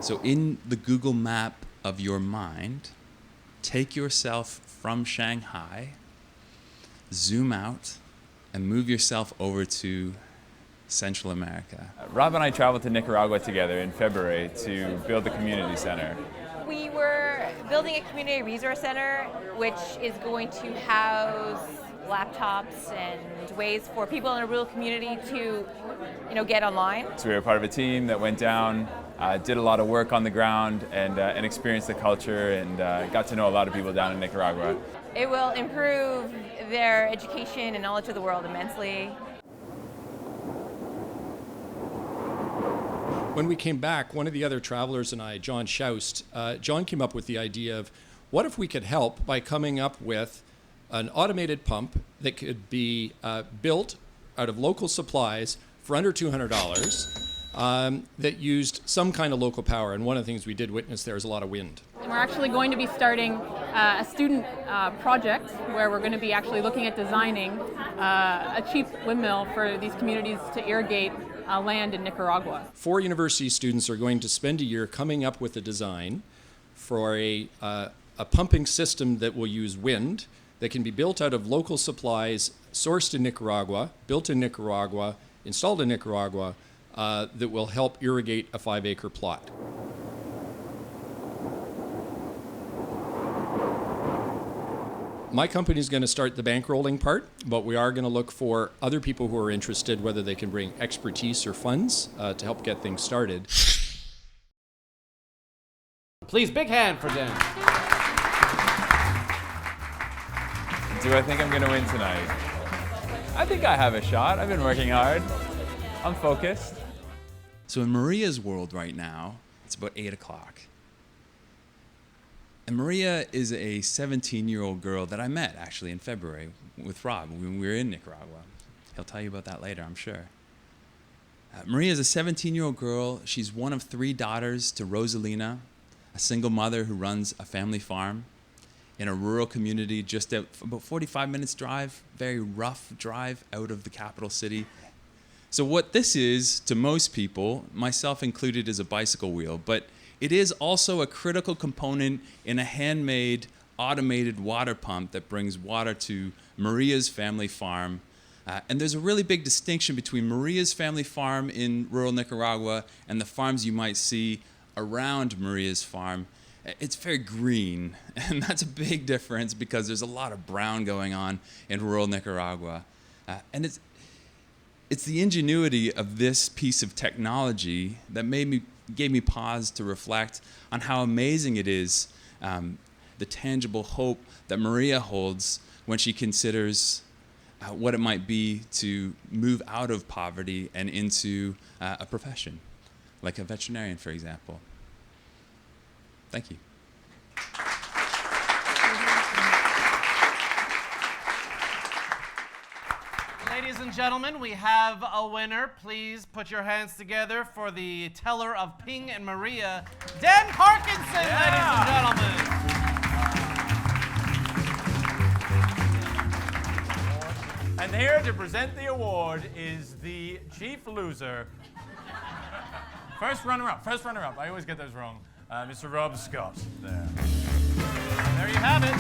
So in the Google map of your mind, take yourself from Shanghai, zoom out, and move yourself over to Central America. Rob and I traveled to Nicaragua together in February to build the community center. We were building a community resource center, which is going to house laptops and ways for people in a rural community to, get online. So we were part of a team that went down, did a lot of work on the ground, and experienced the culture, and got to know a lot of people down in Nicaragua. It will improve their education and knowledge of the world immensely. When we came back, one of the other travelers and I, John Schaust, John came up with the idea of what if we could help by coming up with an automated pump that could be built out of local supplies for under $200 that used some kind of local power. And one of the things we did witness there is a lot of wind. And we're actually going to be starting a student project where we're going to be actually looking at designing a cheap windmill for these communities to irrigate land in Nicaragua. 4 university students are going to spend a year coming up with a design for a pumping system that will use wind, that can be built out of local supplies, sourced in Nicaragua, built in Nicaragua, installed in Nicaragua, that will help irrigate a 5-acre plot. My company is going to start the bankrolling part, but we are going to look for other people who are interested, whether they can bring expertise or funds to help get things started. Please, big hand for Dan. Do I think I'm going to win tonight? I think I have a shot. I've been working hard. I'm focused. So in Maria's world right now, it's about 8 o'clock. And Maria is a 17-year-old girl that I met actually in February with Rob when we were in Nicaragua. He'll tell you about that later, I'm sure. Maria is a 17-year-old girl. She's one of 3 daughters to Rosalina, a single mother who runs a family farm in a rural community just about 45 minutes drive, very rough drive out of the capital city. So what this is to most people, myself included, is a bicycle wheel, but it is also a critical component in a handmade automated water pump that brings water to Maria's family farm. And there's a really big distinction between Maria's family farm in rural Nicaragua and the farms you might see around Maria's farm. It's very green, and that's a big difference because there's a lot of brown going on in rural Nicaragua. And it's the ingenuity of this piece of technology that gave me pause to reflect on how amazing it is, the tangible hope that Maria holds when she considers what it might be to move out of poverty and into a profession, like a veterinarian, for example. Thank you. Ladies and gentlemen, we have a winner. Please put your hands together for the teller of Ping and Maria, Dan Parkinson, ladies and gentlemen. And here to present the award is the chief loser. First runner-up. I always get those wrong. Mr. Rob Scott. There you have it.